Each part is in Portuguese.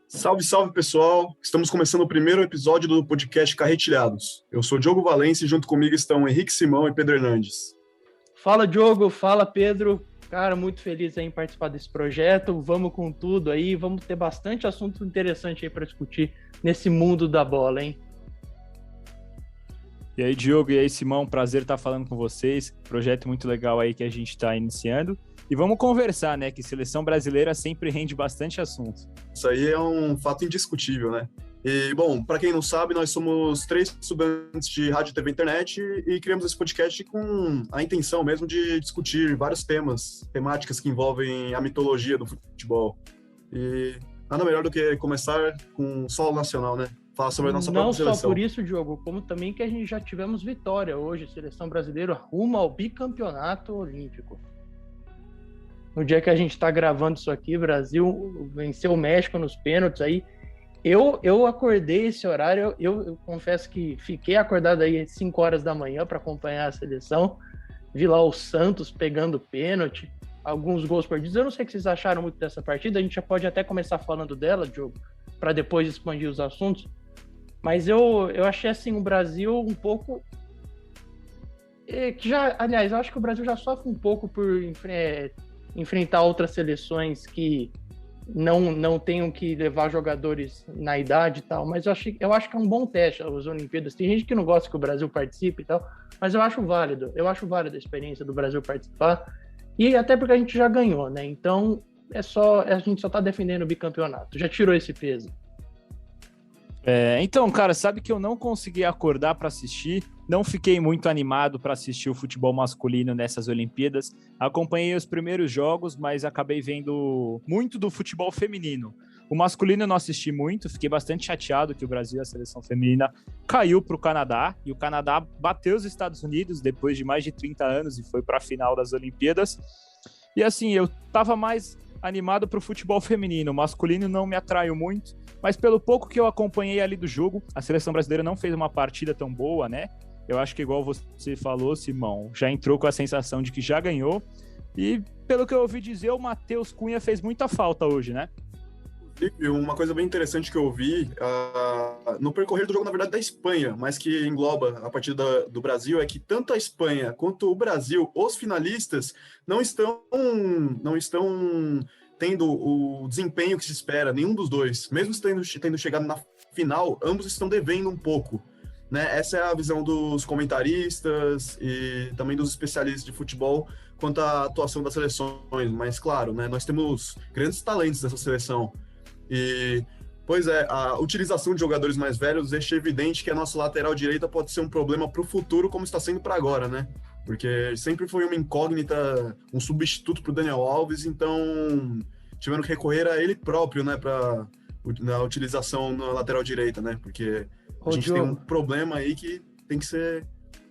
Salve, salve, pessoal! Estamos começando o primeiro episódio do podcast Carretilhados. Eu sou Diogo Valença e junto comigo estão Henrique Simão e Pedro Hernandes. Fala, Diogo! Fala, Pedro! Cara, muito feliz em participar desse projeto. Vamos com tudo aí, vamos ter bastante assunto interessante aí para discutir nesse mundo da bola, hein? E aí, Diogo, e aí, Simão, prazer estar falando com vocês. Projeto muito legal aí que a gente está iniciando. E vamos conversar, né? Que seleção brasileira sempre rende bastante assunto. Isso aí é um fato indiscutível, né? E, bom, para quem não sabe, nós somos 3 estudantes de rádio, TV e internet e criamos esse podcast com a intenção mesmo de discutir vários temáticas que envolvem a mitologia do futebol. E nada melhor do que começar com o solo nacional, né? Falar sobre a nossa própria seleção. Não só por isso, Diogo, como também que a gente já tivemos vitória hoje. Seleção brasileira rumo ao bicampeonato olímpico. No dia que a gente está gravando isso aqui, o Brasil venceu o México nos pênaltis aí. Eu acordei esse horário, eu confesso que fiquei acordado aí às 5 horas da manhã para acompanhar a seleção. Vi lá o Santos pegando pênalti, alguns gols perdidos. Eu não sei o que vocês acharam muito dessa partida, a gente já pode até começar falando dela, Diogo, para depois expandir os assuntos. Mas eu achei assim, o Brasil um pouco... que já, aliás, eu acho que o Brasil já sofre um pouco por enfrentar outras seleções que não tenham que levar jogadores na idade e tal, mas eu acho que é um bom teste as Olimpíadas. Tem gente que não gosta que o Brasil participe e tal, mas eu acho válido a experiência do Brasil participar, e até porque a gente já ganhou, né? Então a gente só tá defendendo o bicampeonato, já tirou esse peso. Então, cara, sabe que eu não consegui acordar para assistir, não fiquei muito animado para assistir o futebol masculino nessas Olimpíadas. Acompanhei os primeiros jogos, mas acabei vendo muito do futebol feminino. O masculino eu não assisti muito, fiquei bastante chateado que o Brasil, a seleção feminina, caiu para o Canadá, e o Canadá bateu os Estados Unidos depois de mais de 30 anos e foi para a final das Olimpíadas. E assim, eu estava mais animado para o futebol feminino, o masculino não me atraiu muito, mas pelo pouco que eu acompanhei ali do jogo, a seleção brasileira não fez uma partida tão boa, né? Eu acho que igual você falou, Simão, já entrou com a sensação de que já ganhou, e pelo que eu ouvi dizer, o Matheus Cunha fez muita falta hoje, né? E uma coisa bem interessante que eu vi no percorrer do jogo, na verdade, da Espanha, mas que engloba a partida do Brasil, é que tanto a Espanha quanto o Brasil, os finalistas, não estão tendo o desempenho que se espera, nenhum dos dois. Mesmo tendo chegado na final, ambos estão devendo um pouco, né? Essa é a visão dos comentaristas e também dos especialistas de futebol quanto à atuação das seleções. Mas, claro, né, nós temos grandes talentos dessa seleção. E, pois é, a utilização de jogadores mais velhos deixa evidente que a nossa lateral direita pode ser um problema para o futuro, como está sendo para agora, né? Porque sempre foi uma incógnita, um substituto para o Daniel Alves, então tiveram que recorrer a ele próprio, né, na utilização na lateral direita, né? Porque a gente tem um problema aí que tem que ser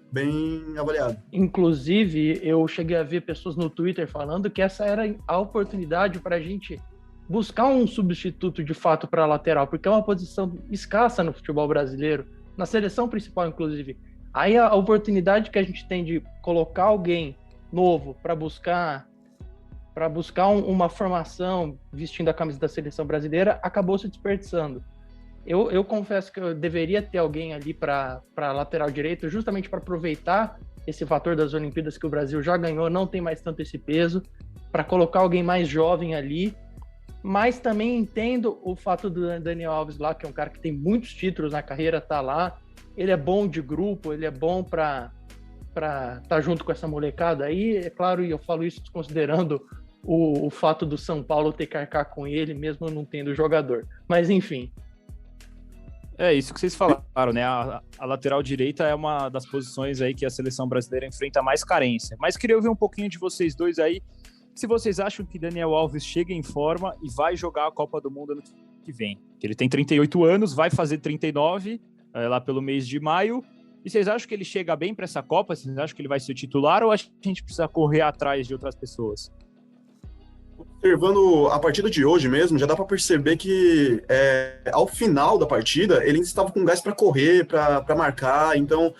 bem avaliado. Inclusive, eu cheguei a ver pessoas no Twitter falando que essa era a oportunidade para a gente buscar um substituto de fato para a lateral, porque é uma posição escassa no futebol brasileiro, na seleção principal, inclusive. Aí a oportunidade que a gente tem de colocar alguém novo para buscar uma formação vestindo a camisa da seleção brasileira acabou se desperdiçando. Eu confesso que eu deveria ter alguém ali para lateral direito, justamente para aproveitar esse fator das Olimpíadas que o Brasil já ganhou, não tem mais tanto esse peso, para colocar alguém mais jovem ali. Mas também entendo o fato do Daniel Alves lá, que é um cara que tem muitos títulos na carreira, tá lá. Ele é bom de grupo, ele é bom para estar junto com essa molecada aí. É claro, e eu falo isso considerando o fato do São Paulo ter que arcar com ele, mesmo não tendo jogador. Mas, enfim. É isso que vocês falaram, né? A lateral direita é uma das posições aí que a seleção brasileira enfrenta mais carência. Mas queria ouvir um pouquinho de vocês dois aí, se vocês acham que Daniel Alves chega em forma e vai jogar a Copa do Mundo ano que vem. Ele tem 38 anos, vai fazer 39 lá pelo mês de maio. E vocês acham que ele chega bem para essa Copa? Vocês acham que ele vai ser titular ou a gente precisa correr atrás de outras pessoas? Observando a partida de hoje mesmo, já dá para perceber que ao final da partida ele estava com gás para correr, para marcar. Então,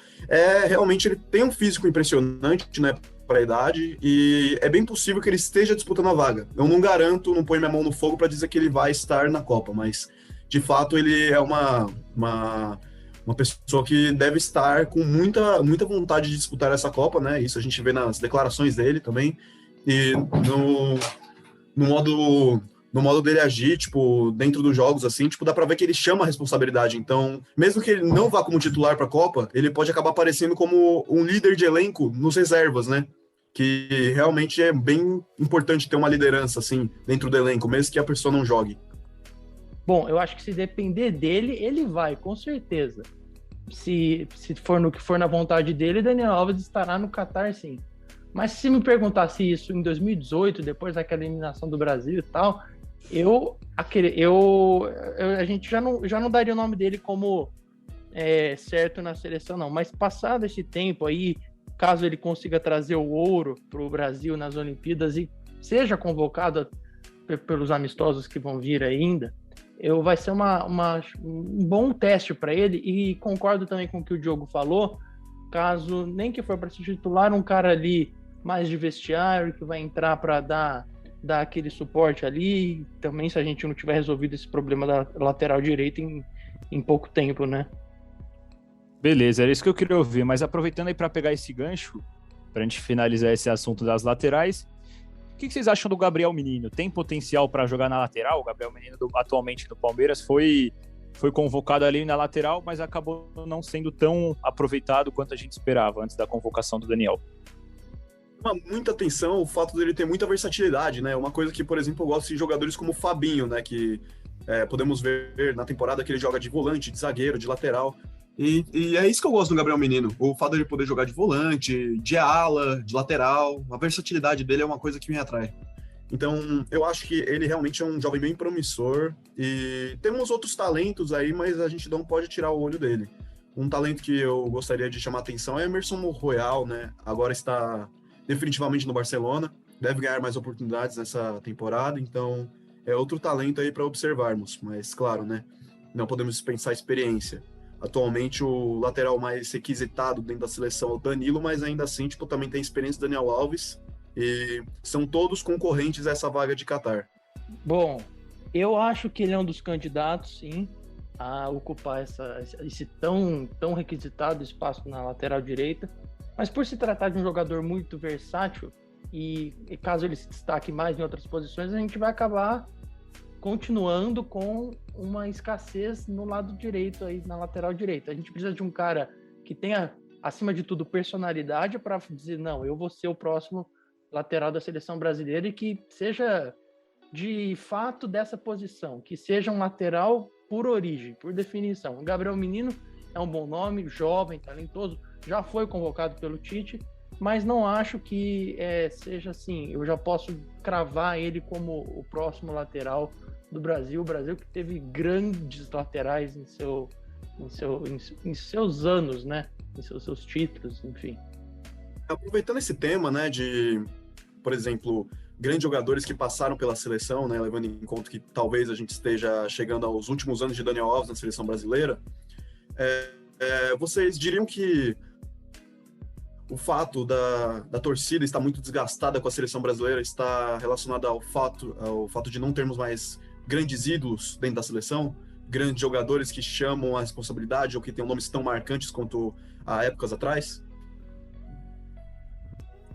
realmente ele tem um físico impressionante, né? para a idade, e é bem possível que ele esteja disputando a vaga. Eu não garanto, não ponho minha mão no fogo para dizer que ele vai estar na Copa, mas de fato ele é uma pessoa que deve estar com muita vontade de disputar essa Copa, né? Isso a gente vê nas declarações dele também, e no modo dele agir, tipo, dentro dos jogos, assim, tipo, dá pra ver que ele chama a responsabilidade. Então, mesmo que ele não vá como titular pra Copa, ele pode acabar aparecendo como um líder de elenco nos reservas, né? Que realmente é bem importante ter uma liderança, assim, dentro do elenco, mesmo que a pessoa não jogue. Bom, eu acho que se depender dele, ele vai, com certeza. Se for no que for na vontade dele, Daniel Alves estará no Catar, sim. Mas se me perguntasse isso em 2018, depois daquela eliminação do Brasil e tal, a gente já não daria o nome dele como certo na seleção, não. Mas passado esse tempo aí, caso ele consiga trazer o ouro para o Brasil nas Olimpíadas e seja convocado pelos amistosos que vão vir ainda, vai ser um bom teste para ele. E concordo também com o que o Diogo falou, caso nem que for para se titular, um cara ali mais de vestiário, que vai entrar para dar aquele suporte ali, também se a gente não tiver resolvido esse problema da lateral direita em pouco tempo, né? Beleza, era isso que eu queria ouvir, mas aproveitando aí para pegar esse gancho, para a gente finalizar esse assunto das laterais, o que vocês acham do Gabriel Menino? Tem potencial para jogar na lateral? O Gabriel Menino, atualmente no Palmeiras, foi convocado ali na lateral, mas acabou não sendo tão aproveitado quanto a gente esperava antes da convocação do Daniel. Chama muita atenção o fato dele ter muita versatilidade, né? Uma coisa que, por exemplo, eu gosto de jogadores como o Fabinho, né? Que podemos ver na temporada que ele joga de volante, de zagueiro, de lateral. E é isso que eu gosto do Gabriel Menino. O fato de ele poder jogar de volante, de ala, de lateral. A versatilidade dele é uma coisa que me atrai. Então, eu acho que ele realmente é um jovem bem promissor. E temos outros talentos aí, mas a gente não pode tirar o olho dele. Um talento que eu gostaria de chamar a atenção é Emerson Royal, né? Agora está definitivamente no Barcelona, deve ganhar mais oportunidades nessa temporada, então é outro talento aí para observarmos, mas claro, né, não podemos dispensar a experiência. Atualmente o lateral mais requisitado dentro da seleção é o Danilo, mas ainda assim, tipo, também tem experiência do Daniel Alves, e são todos concorrentes a essa vaga de Catar. Bom, eu acho que ele é um dos candidatos, sim, a ocupar esse tão requisitado espaço na lateral direita. Mas por se tratar de um jogador muito versátil, e caso ele se destaque mais em outras posições, a gente vai acabar continuando com uma escassez no lado direito, aí na lateral direita. A gente precisa de um cara que tenha, acima de tudo, personalidade para dizer, não, eu vou ser o próximo lateral da seleção brasileira, e que seja de fato dessa posição, que seja um lateral por origem, por definição. O Gabriel Menino é um bom nome, jovem, talentoso, já foi convocado pelo Tite, mas não acho que seja assim, eu já posso cravar ele como o próximo lateral do Brasil. O Brasil que teve grandes laterais em seus anos, né? Em seus títulos, enfim. Aproveitando esse tema, né, de, por exemplo, grandes jogadores que passaram pela seleção, né, levando em conta que talvez a gente esteja chegando aos últimos anos de Daniel Alves na seleção brasileira, vocês diriam que o fato da torcida estar muito desgastada com a seleção brasileira está relacionado ao fato de não termos mais grandes ídolos dentro da seleção, grandes jogadores que chamam a responsabilidade ou que têm nomes tão marcantes quanto há épocas atrás?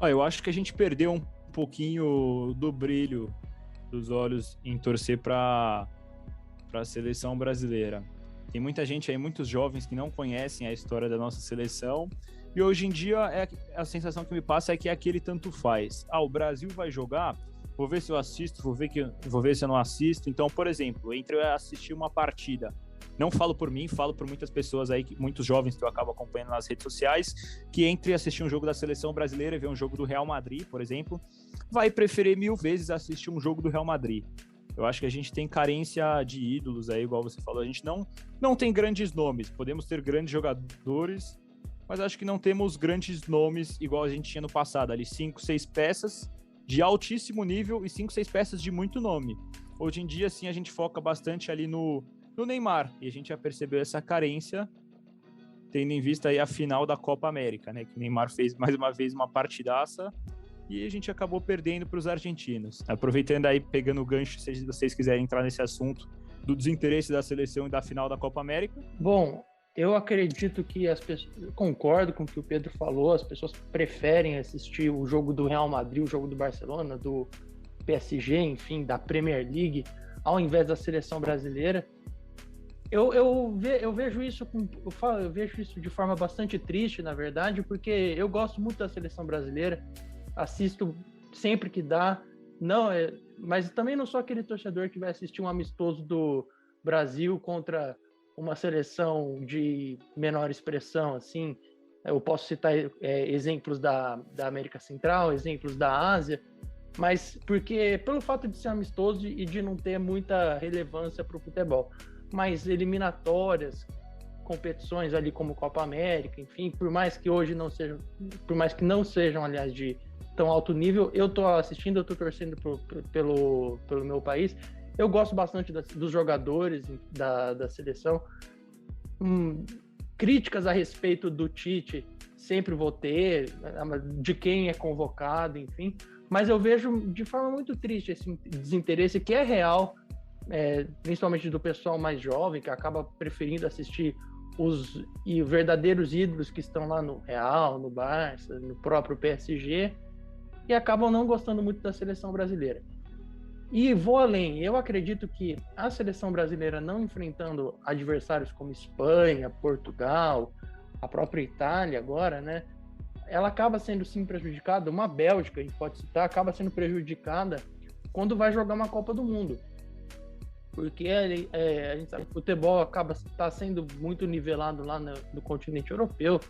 Eu acho que a gente perdeu um pouquinho do brilho dos olhos em torcer para a seleção brasileira. Tem muita gente aí, muitos jovens que não conhecem a história da nossa seleção, e hoje em dia a sensação que me passa é que aquele tanto faz. O Brasil vai jogar, vou ver se eu assisto, vou ver se eu não assisto. Então, por exemplo, entre eu assistir uma partida, não falo por mim, falo por muitas pessoas aí, muitos jovens que eu acabo acompanhando nas redes sociais, que entre assistir um jogo da seleção brasileira e ver um jogo do Real Madrid, por exemplo, vai preferir 1000 vezes assistir um jogo do Real Madrid. Eu acho que a gente tem carência de ídolos aí, igual você falou, a gente não tem grandes nomes, podemos ter grandes jogadores, mas acho que não temos grandes nomes igual a gente tinha no passado, ali 5, 6 peças de altíssimo nível e 5, 6 peças de muito nome. Hoje em dia, sim, a gente foca bastante ali no Neymar, e a gente já percebeu essa carência tendo em vista aí a final da Copa América, né? Que o Neymar fez mais uma vez uma partidaça e a gente acabou perdendo para os argentinos. Aproveitando aí, pegando o gancho, se vocês quiserem entrar nesse assunto do desinteresse da seleção e da final da Copa América. Bom, eu acredito que as pessoas... Eu concordo com o que o Pedro falou, as pessoas preferem assistir o jogo do Real Madrid, o jogo do Barcelona, do PSG, enfim, da Premier League, ao invés da seleção brasileira. Eu vejo isso eu vejo isso de forma bastante triste, na verdade, porque eu gosto muito da seleção brasileira, assisto sempre que dá, mas também não sou aquele torcedor que vai assistir um amistoso do Brasil contra uma seleção de menor expressão, assim. Eu posso citar exemplos da América Central, exemplos da Ásia, mas pelo fato de ser amistoso e de não ter muita relevância para o futebol. Mas eliminatórias, competições ali como Copa América, enfim, por mais que não sejam, aliás, de tão alto nível, eu tô assistindo, eu tô torcendo pelo meu país. Eu gosto bastante dos jogadores da seleção. Críticas a respeito do Tite sempre vou ter, de quem é convocado, enfim, mas eu vejo de forma muito triste esse desinteresse que é real, principalmente do pessoal mais jovem, que acaba preferindo assistir os verdadeiros ídolos que estão lá no Real, no Barça, no próprio PSG, e acabam não gostando muito da seleção brasileira. E vou além, eu acredito que a seleção brasileira, não enfrentando adversários como Espanha, Portugal, a própria Itália agora, né, ela acaba sendo sim prejudicada. Uma Bélgica, a gente pode citar, acaba sendo prejudicada quando vai jogar uma Copa do Mundo. Porque a gente sabe que o futebol acaba sendo muito nivelado lá no continente europeu.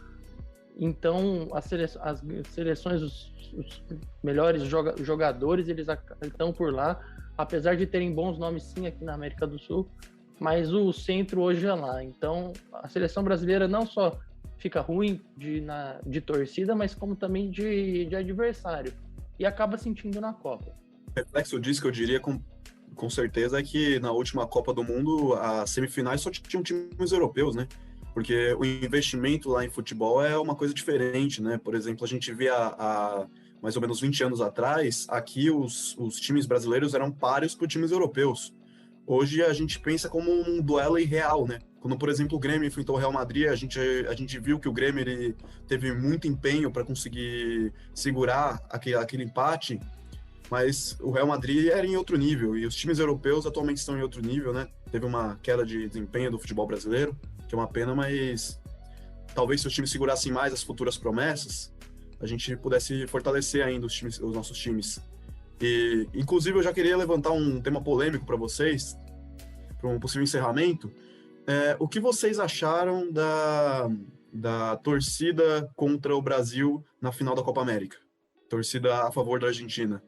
Então, as seleções, os melhores jogadores, eles estão por lá, apesar de terem bons nomes sim aqui na América do Sul, mas o centro hoje é lá. Então, a seleção brasileira não só fica ruim de torcida, mas como também de adversário, e acaba sentindo na Copa. O reflexo disso que eu diria com certeza é que na última Copa do Mundo, as semifinais só tinham times europeus, né? Porque o investimento lá em futebol é uma coisa diferente, né? Por exemplo, a gente via há mais ou menos 20 anos atrás, aqui os times brasileiros eram páreos para os times europeus. Hoje a gente pensa como um duelo irreal, né? Quando, por exemplo, o Grêmio enfrentou o Real Madrid, a gente viu que o Grêmio ele teve muito empenho para conseguir segurar aquele empate, mas o Real Madrid era em outro nível, e os times europeus atualmente estão em outro nível, né? Teve uma queda de desempenho do futebol brasileiro, que é uma pena, mas talvez se os times segurassem mais as futuras promessas, a gente pudesse fortalecer ainda os nossos times. E, inclusive, eu já queria levantar um tema polêmico para vocês, para um possível encerramento. O que vocês acharam da torcida contra o Brasil na final da Copa América? Torcida a favor da Argentina.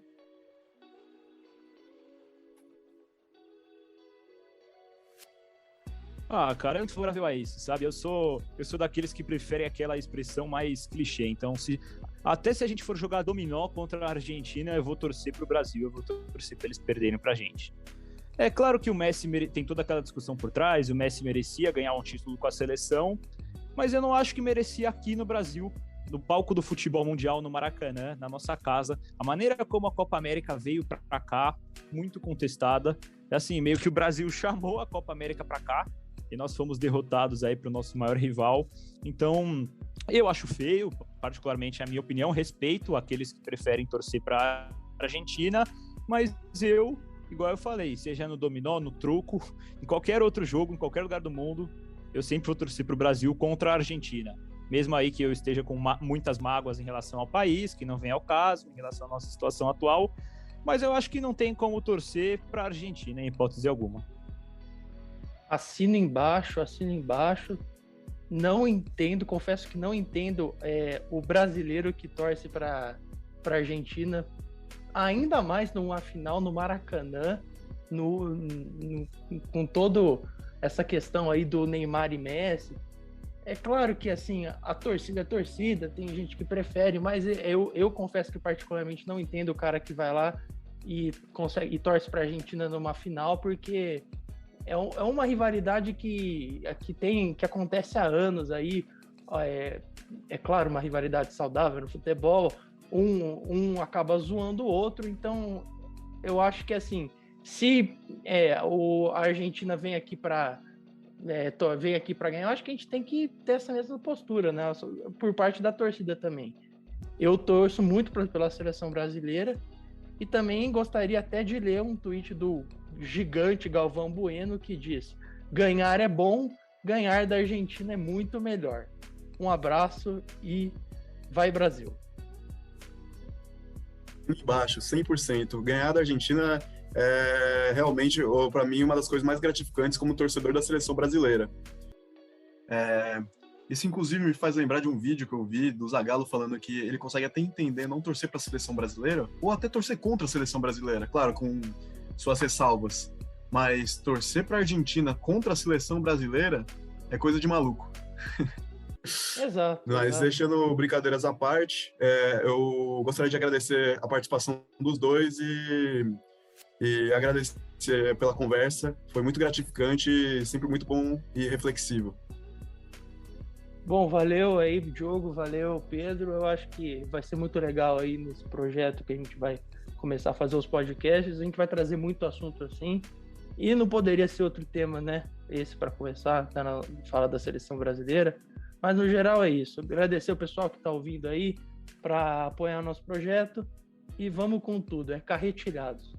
Cara, eu não sou favorável a isso, sabe? Eu sou daqueles que preferem aquela expressão mais clichê. Então, até se a gente for jogar dominó contra a Argentina, eu vou torcer pro Brasil, eu vou torcer pra eles perderem pra gente. É claro que o Messi tem toda aquela discussão por trás, o Messi merecia ganhar um título com a seleção, mas eu não acho que merecia aqui no Brasil, no palco do futebol mundial, no Maracanã, na nossa casa. A maneira como a Copa América veio pra cá, muito contestada. Assim, meio que o Brasil chamou a Copa América pra cá, e nós fomos derrotados aí para o nosso maior rival. Então, eu acho feio, particularmente a minha opinião, respeito aqueles que preferem torcer para a Argentina, mas eu, igual eu falei, seja no dominó, no truco, em qualquer outro jogo, em qualquer lugar do mundo, eu sempre vou torcer para o Brasil contra a Argentina. Mesmo aí que eu esteja com muitas mágoas em relação ao país, que não vem ao caso, em relação à nossa situação atual, mas eu acho que não tem como torcer para a Argentina, em hipótese alguma. Assino embaixo. Não entendo, confesso que não entendo o brasileiro que torce para a Argentina, ainda mais numa final no Maracanã, com toda essa questão aí do Neymar e Messi. É claro que assim, a torcida é torcida, tem gente que prefere, mas eu confesso que particularmente não entendo o cara que vai lá e torce para a Argentina numa final, porque é uma rivalidade que acontece há anos aí. é claro, uma rivalidade saudável no futebol, um acaba zoando o outro, então eu acho que assim, se a Argentina vem aqui para ganhar, eu acho que a gente tem que ter essa mesma postura, né? Por parte da torcida também. Eu torço muito pela seleção brasileira e também gostaria até de ler um tweet do gigante Galvão Bueno que diz: ganhar é bom, ganhar da Argentina é muito melhor. Um abraço e vai Brasil. Embaixo, 100%. Ganhar da Argentina é realmente, para mim, uma das coisas mais gratificantes como torcedor da seleção brasileira. Isso, inclusive, me faz lembrar de um vídeo que eu vi do Zagallo falando que ele consegue até entender não torcer para a seleção brasileira, ou até torcer contra a seleção brasileira, claro, com suas ressalvas. Mas torcer para a Argentina contra a seleção brasileira é coisa de maluco. Exato. Mas deixando brincadeiras à parte, eu gostaria de agradecer a participação dos dois e agradecer pela conversa. Foi muito gratificante, sempre muito bom e reflexivo. Bom, valeu aí, Diogo, valeu, Pedro. Eu acho que vai ser muito legal aí nesse projeto que a gente vai começar a fazer os podcasts. A gente vai trazer muito assunto assim. E não poderia ser outro tema, né? Esse para começar, falar da seleção brasileira. Mas no geral é isso. Agradecer o pessoal que está ouvindo aí para apoiar o nosso projeto. E vamos com tudo, carretilhados.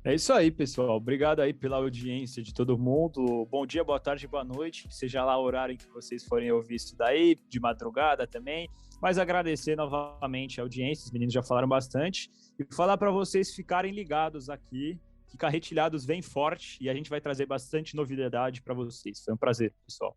É isso aí, pessoal. Obrigado aí pela audiência de todo mundo. Bom dia, boa tarde, boa noite. Seja lá o horário em que vocês forem ouvir isso daí, de madrugada também. Mas agradecer novamente a audiência, os meninos já falaram bastante. E falar para vocês ficarem ligados aqui, que Carretilhados vem forte e a gente vai trazer bastante novidade para vocês. Foi um prazer, pessoal.